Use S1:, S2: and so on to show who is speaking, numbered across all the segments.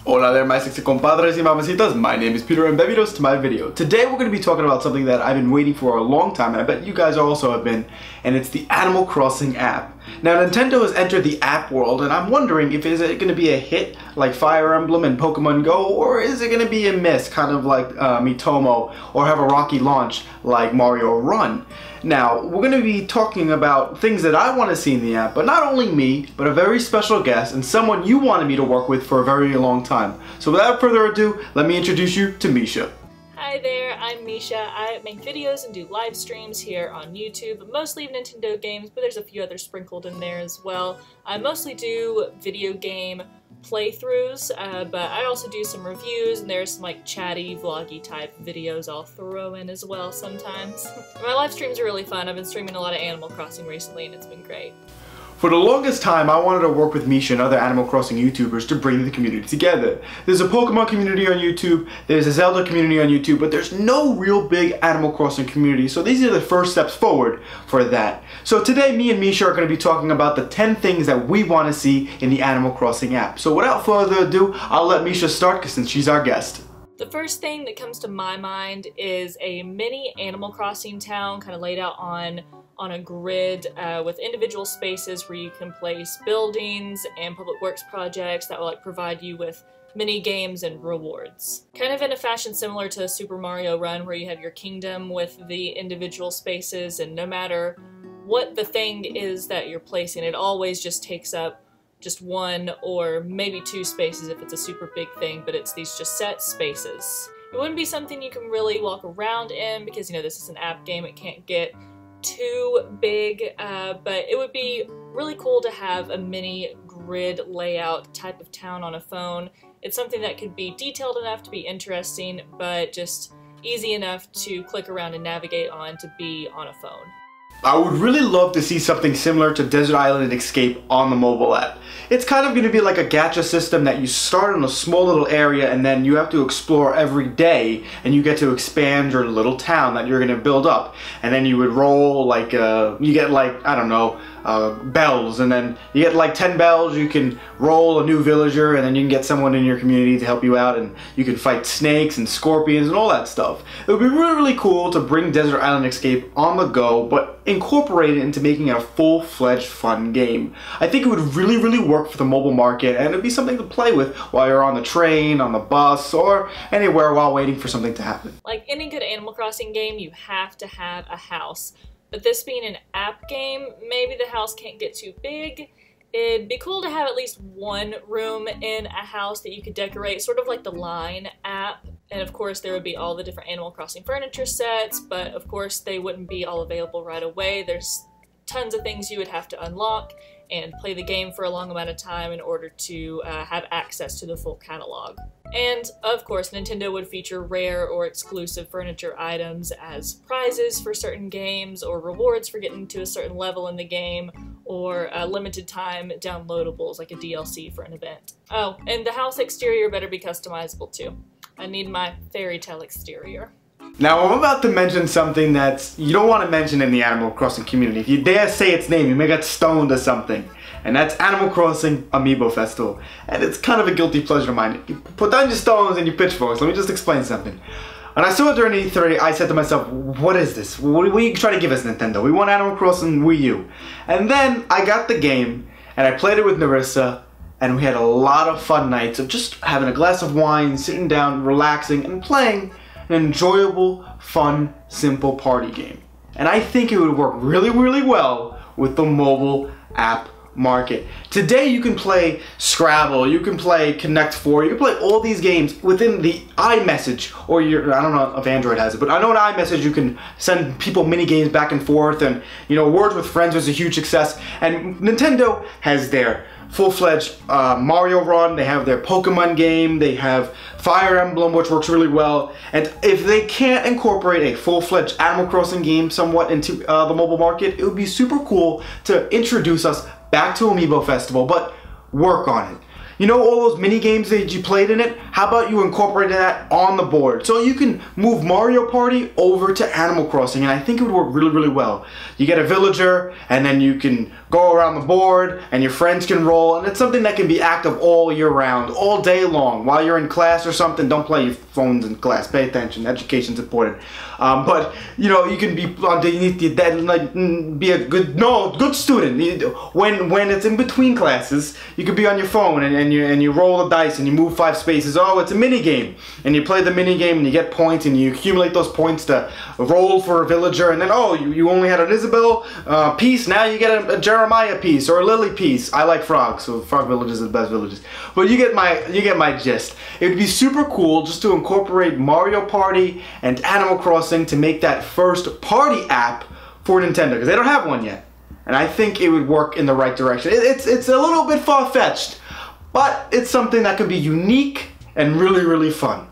S1: Hola there, my sexy compadres y mamacitas. My name is Peter and bienvenidos to my video. Today we're going to be talking about something that I've been waiting for a long time, and I bet you guys also have been, and it's the Animal Crossing app. Now Nintendo has entered the app world, and I'm wondering if is it going to be a hit like Fire Emblem and Pokemon Go, or is it going to be a miss, kind of like Miitomo, or have a rocky launch like Mario Run? Now, we're going to be talking about things that I want to see in the app, but not only me, but a very special guest and someone you wanted me to work with for a very long time. So without further ado, let me introduce you to Misha.
S2: Hi there, I'm Misha. I make videos and do live streams here on YouTube, mostly of Nintendo games, but there's a few others sprinkled in there as well. I mostly do video game playthroughs, but I also do some reviews, and there's some like chatty, vloggy type videos I'll throw in as well sometimes. My live streams are really fun. I've been streaming a lot of Animal Crossing recently, and it's been great.
S1: For the longest time, I wanted to work with Misha and other Animal Crossing YouTubers to bring the community together. There's a Pokemon community on YouTube, there's a Zelda community on YouTube, but there's no real big Animal Crossing community, so these are the first steps forward for that. So today, me and Misha are going to be talking about the 10 things that we want to see in the Animal Crossing app. So without further ado, I'll let Misha start since she's our guest.
S2: The first thing that comes to my mind is a mini Animal Crossing town kind of laid out on a grid with individual spaces where you can place buildings and public works projects that will provide you with mini games and rewards. Kind of in a fashion similar to Super Mario Run, where you have your kingdom with the individual spaces, and no matter what the thing is that you're placing, it always just takes up just one or maybe two spaces if it's a super big thing, but it's these just set spaces. It wouldn't be something you can really walk around in because, you know, this is an app game, it can't get too big, but it would be really cool to have a mini grid layout type of town on a phone. It's something that could be detailed enough to be interesting, but just easy enough to click around and navigate on to be on a phone.
S1: I would really love to see something similar to Desert Island Escape on the mobile app. It's kind of going to be like a gacha system that you start in a small little area and then you have to explore every day, and you get to expand your little town that you're going to build up. And then you would roll like, you get like, I don't know, bells, and then you get like 10 bells, you can roll a new villager, and then you can get someone in your community to help you out, and you can fight snakes and scorpions and all that stuff. It would be really, really cool to bring Desert Island Escape on the go, but incorporate it into making it a full-fledged fun game. I think it would really, really work for the mobile market, and it'd be something to play with while you're on the train, on the bus, or anywhere while waiting for something to happen.
S2: Like any good Animal Crossing game, you have to have a house. But this being an app game, maybe the house can't get too big. It'd be cool to have at least one room in a house that you could decorate, sort of like the Line app. And of course there would be all the different Animal Crossing furniture sets, but of course they wouldn't be all available right away. There's tons of things you would have to unlock and play the game for a long amount of time in order to have access to the full catalog. And of course Nintendo would feature rare or exclusive furniture items as prizes for certain games, or rewards for getting to a certain level in the game, or limited time downloadables like a DLC for an event. Oh, and the house exterior better be customizable too. I need my fairy tale exterior.
S1: Now, I'm about to mention something that you don't want to mention in the Animal Crossing community. If you dare say its name, you may get stoned or something. And that's Animal Crossing Amiibo Festival. And it's kind of a guilty pleasure of mine. You put down your stones and your pitchforks. Let me just explain something. When I saw it during E3, I said to myself, what is this? What are you trying to give us, Nintendo? We want Animal Crossing Wii U. And then I got the game, and I played it with Narissa, and we had a lot of fun nights of just having a glass of wine, sitting down, relaxing, and playing an enjoyable, fun, simple party game. And I think it would work really, really well with the mobile app market. Today you can play Scrabble, you can play Connect 4, you can play all these games within the iMessage, or your, I don't know if Android has it, but I know in iMessage you can send people mini games back and forth, and you know, Words with Friends was a huge success, and Nintendo has their full-fledged Mario Run, they have their Pokemon game, they have Fire Emblem, which works really well, and if they can't incorporate a full-fledged Animal Crossing game somewhat into the mobile market, it would be super cool to introduce us back to Amiibo Festival, but work on it. You know all those mini games that you played in it? How about you incorporate that on the board? So you can move Mario Party over to Animal Crossing, and I think it would work really, really well. You get a villager, and then you can go around the board and your friends can roll, and it's something that can be active all year round, all day long. While you're in class or something, don't play your phones in class. Pay attention. Education's important. But you know, you can be underneath your dead, like be a good student. When it's in between classes, you could be on your phone and you roll the dice and you move 5 spaces. Oh, it's a mini game, and you play the mini game and you get points and you accumulate those points to roll for a villager. And then you only had an Isabel piece. Now you get a Jeremiah piece or a Lily piece. I like frogs, so frog villages are the best villages. But you get my gist. It would be super cool just to incorporate Mario Party and Animal Crossing to make that first party app for Nintendo, because they don't have one yet. And I think it would work in the right direction. It's a little bit far-fetched, but it's something that could be unique and really, really fun.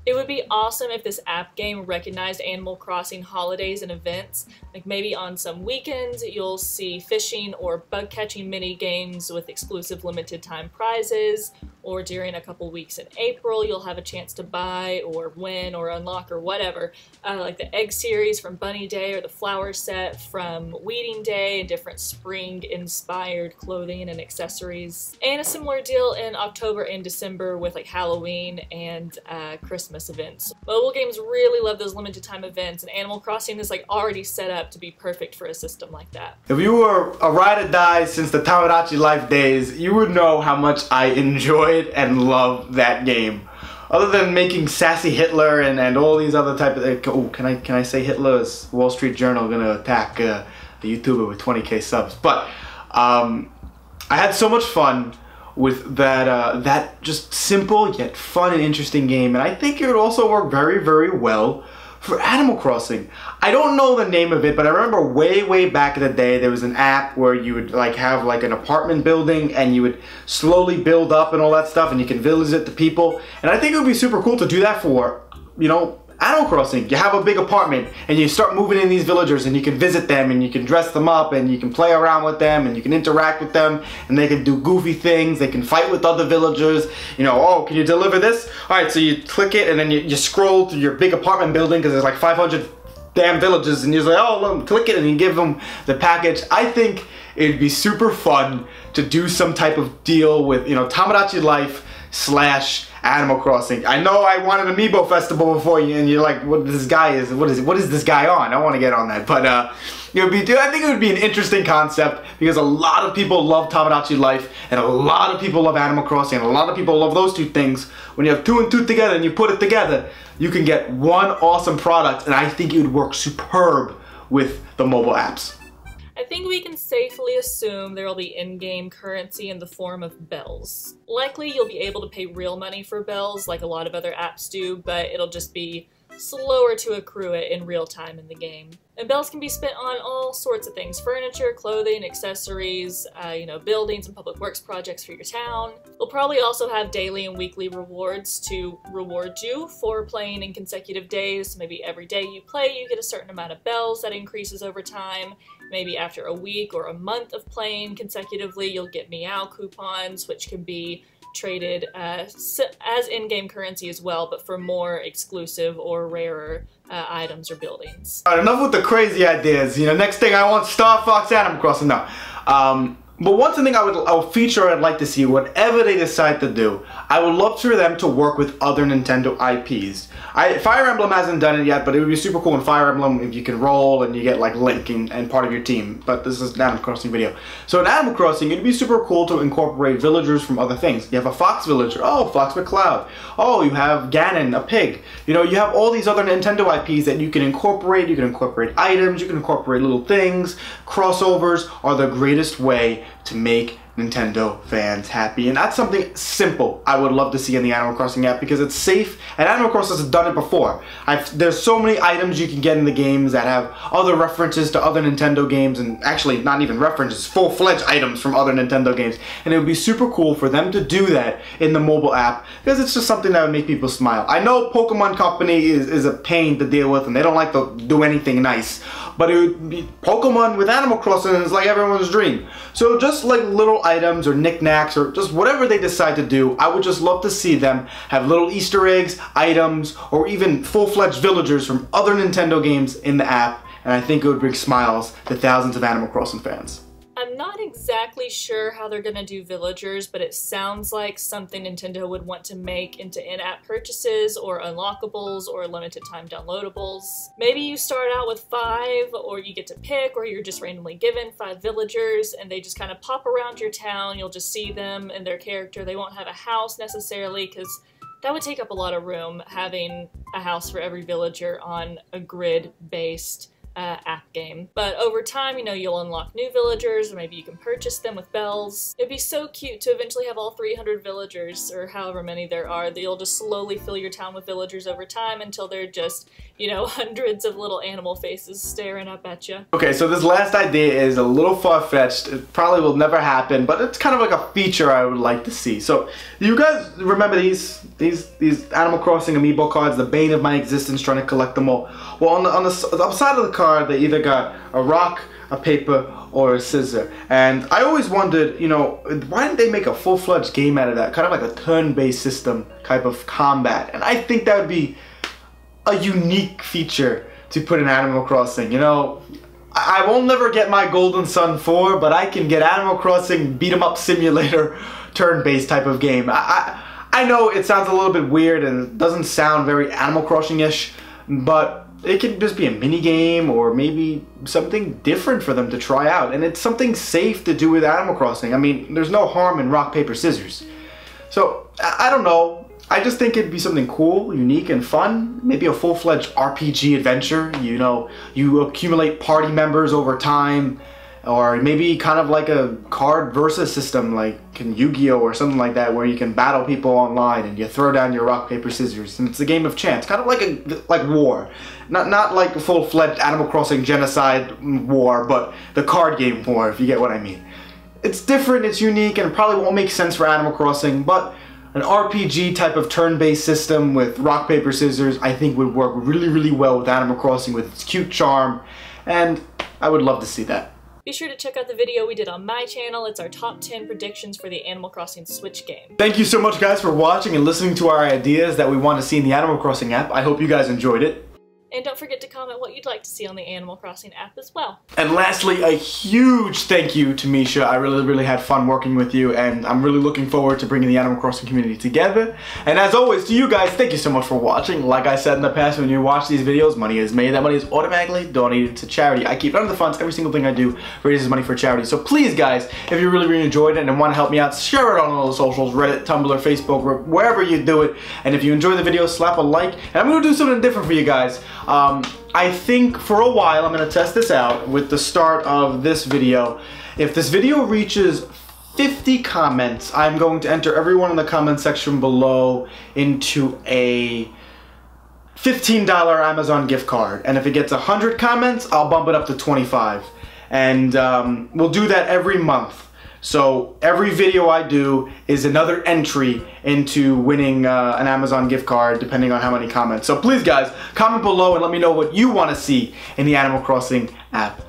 S2: It would be awesome if this app game recognized Animal Crossing holidays and events. Like maybe on some weekends you'll see fishing or bug catching mini games with exclusive limited time prizes, or during a couple weeks in April you'll have a chance to buy or win or unlock or whatever, like the egg series from Bunny Day or the flower set from Weeding Day and different spring inspired clothing and accessories. And a similar deal in October and December with like Halloween and Christmas events. Mobile games really love those limited time events, and Animal Crossing is like already set up to be perfect for a system like that.
S1: If you were a ride or die since the Tamagotchi Life days, you would know how much I enjoyed and loved that game. Other than making sassy Hitler and all these other type of can I say Hitler? Is Wall Street Journal gonna attack a YouTuber with 20k subs? But I had so much fun with that just simple yet fun and interesting game, and I think it would also work very, very well for Animal Crossing. I don't know the name of it, but I remember way back in the day there was an app where you would like have like an apartment building and you would slowly build up and all that stuff, and you can visit the people, and I think it would be super cool to do that for, you know, Animal Crossing. You have a big apartment and you start moving in these villagers and you can visit them and you can dress them up and you can play around with them and you can interact with them and they can do goofy things. They can fight with other villagers. You know, oh, can you deliver this? Alright, so you click it and then you scroll through your big apartment building because there's like 500 damn villages, and you're like, oh, let them click it, and you give them the package. I think it'd be super fun to do some type of deal with, you know, Tamagotchi Life / Animal Crossing. I know I wanted Amiibo Festival before you, and you're like, what is this guy on? I want to get on that, but it would be. I think it would be an interesting concept because a lot of people love Tamagotchi Life, and a lot of people love Animal Crossing, and a lot of people love those two things. When you have 2 and 2 together and you put it together, you can get one awesome product, and I think it would work superb with the mobile apps.
S2: I think we can safely assume there will be in-game currency in the form of bells. Likely you'll be able to pay real money for bells like a lot of other apps do, but it'll just be slower to accrue it in real time in the game. And bells can be spent on all sorts of things: furniture, clothing, accessories, you know, buildings and public works projects for your town. We'll probably also have daily and weekly rewards to reward you for playing in consecutive days. So maybe every day you play, you get a certain amount of bells that increases over time. Maybe after a week or a month of playing consecutively, you'll get Meow coupons, which can be traded as in-game currency as well, but for more exclusive or rarer items or buildings.
S1: Alright, enough with the crazy ideas. You know, next thing I want Star Fox Animal Crossing now. But one thing a feature I'd like to see, whatever they decide to do, I would love for them to work with other Nintendo IPs. Fire Emblem hasn't done it yet, but it would be super cool in Fire Emblem if you can roll and you get like Link and part of your team. But this is an Animal Crossing video. So in Animal Crossing, it'd be super cool to incorporate villagers from other things. You have a fox villager. Oh, Fox McCloud. Oh, you have Ganon, a pig. You know, you have all these other Nintendo IPs that you can incorporate. You can incorporate items. You can incorporate little things. Crossovers are the greatest way to make Nintendo fans happy, and that's something simple I would love to see in the Animal Crossing app because it's safe, and Animal Crossing has done it before. There's so many items you can get in the games that have other references to other Nintendo games, and actually not even references, full-fledged items from other Nintendo games, and it would be super cool for them to do that in the mobile app because it's just something that would make people smile. I know Pokemon Company is a pain to deal with and they don't like to do anything nice, but it would be Pokemon with Animal Crossing is like everyone's dream. So just like little items or knickknacks or just whatever they decide to do, I would just love to see them have little Easter eggs, items, or even full-fledged villagers from other Nintendo games in the app, and I think it would bring smiles to thousands of Animal Crossing fans.
S2: I'm not exactly sure how they're gonna do villagers, but it sounds like something Nintendo would want to make into in-app purchases or unlockables or limited time downloadables. Maybe you start out with 5, or you get to pick, or you're just randomly given 5 villagers and they just kind of pop around your town. You'll just see them and their character. They won't have a house necessarily, because that would take up a lot of room, having a house for every villager on a grid-based app game. But over time, you know, you'll unlock new villagers, or maybe you can purchase them with bells. It'd be so cute to eventually have all 300 villagers, or however many there are, that you'll just slowly fill your town with villagers over time until they're just, you know, hundreds of little animal faces staring up at you.
S1: Okay, so this last idea is a little far-fetched. It probably will never happen, but it's kind of like a feature I would like to see. So, you guys remember these Animal Crossing amiibo cards, the bane of my existence, trying to collect them all? Well, on the side of the card, they either got a rock, a paper, or a scissor. And I always wondered, you know, why didn't they make a full-fledged game out of that? Kind of like a turn-based system type of combat. And I think that would be a unique feature to put in Animal Crossing. You know, I won't never get my Golden Sun 4, but I can get Animal Crossing beat 'em up simulator turn-based type of game. I know it sounds a little bit weird and it doesn't sound very Animal Crossing-ish, but it could just be a mini game or maybe something different for them to try out. And it's something safe to do with Animal Crossing. I mean, there's no harm in rock, paper, scissors. So, I don't know. I just think it'd be something cool, unique, and fun. Maybe a full-fledged RPG adventure. You know, you accumulate party members over time. Or maybe kind of like a card versus system like in Yu-Gi-Oh! Or something like that, where you can battle people online and you throw down your rock, paper, scissors, and it's a game of chance. Kind of like war. Not like a full-fledged Animal Crossing genocide war, but the card game war, if you get what I mean. It's different, it's unique, and it probably won't make sense for Animal Crossing, but an RPG type of turn-based system with rock, paper, scissors, I think would work really, really well with Animal Crossing with its cute charm, and I would love to see that.
S2: Be sure to check out the video we did on my channel. It's our top 10 predictions for the Animal Crossing Switch game.
S1: Thank you so much, guys, for watching and listening to our ideas that we want to see in the Animal Crossing app. I hope you guys enjoyed it.
S2: And don't forget to comment what you'd like to see on the Animal Crossing app as well.
S1: And lastly, a huge thank you to Misha. I really had fun working with you, and I'm really looking forward to bringing the Animal Crossing community together. And as always, to you guys, thank you so much for watching. Like I said in the past, when you watch these videos, money is made. That money is automatically donated to charity. I keep it under the funds. Every single thing I do raises money for charity. So please, guys, if you really enjoyed it and want to help me out, share it on all the socials, Reddit, Tumblr, Facebook, wherever you do it. And if you enjoy the video, slap a like. And I'm going to do something different for you guys. I think for a while I'm going to test this out with the start of this video. If this video reaches 50 comments, I'm going to enter everyone in the comment section below into a $15 Amazon gift card. And if it gets 100 comments, I'll bump it up to 25. And we'll do that every month. So every video I do is another entry into winning an Amazon gift card, depending on how many comments. So please, guys, comment below and let me know what you want to see in the Animal Crossing app.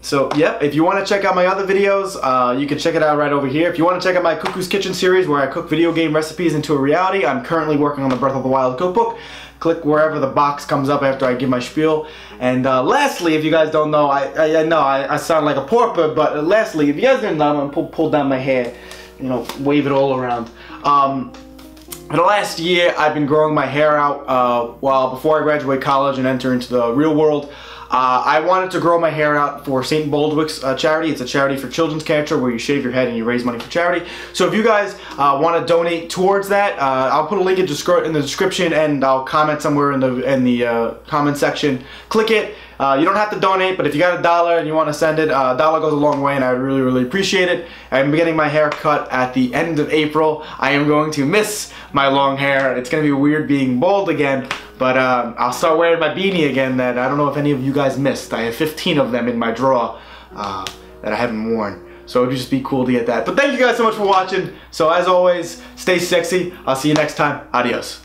S1: So yeah, if you want to check out my other videos, you can check it out right over here. If you want to check out my Cuckoo's Kitchen series, where I cook video game recipes into a reality, I'm currently working on the Breath of the Wild cookbook. Click wherever the box comes up after I give my spiel. And lastly, if you guys don't know, I know I sound like a porpoise, but lastly, if you guys didn't know, I'm gonna pull down my hair, you know, wave it all around. For the last year, I've been growing my hair out before I graduate college and enter into the real world. I wanted to grow my hair out for St. Baldwick's charity. It's a charity for children's cancer where you shave your head and you raise money for charity. So if you guys want to donate towards that, I'll put a link in the description, and I'll comment somewhere in the comment section. Click it. You don't have to donate, but if you got $1 and you want to send it, $1 goes a long way, and I really appreciate it. I'm getting my hair cut at the end of April. I am going to miss my long hair. It's going to be weird being bald again, but I'll start wearing my beanie again that I don't know if any of you guys missed. I have 15 of them in my drawer that I haven't worn. So it would just be cool to get that. But thank you guys so much for watching. So as always, stay sexy. I'll see you next time. Adios.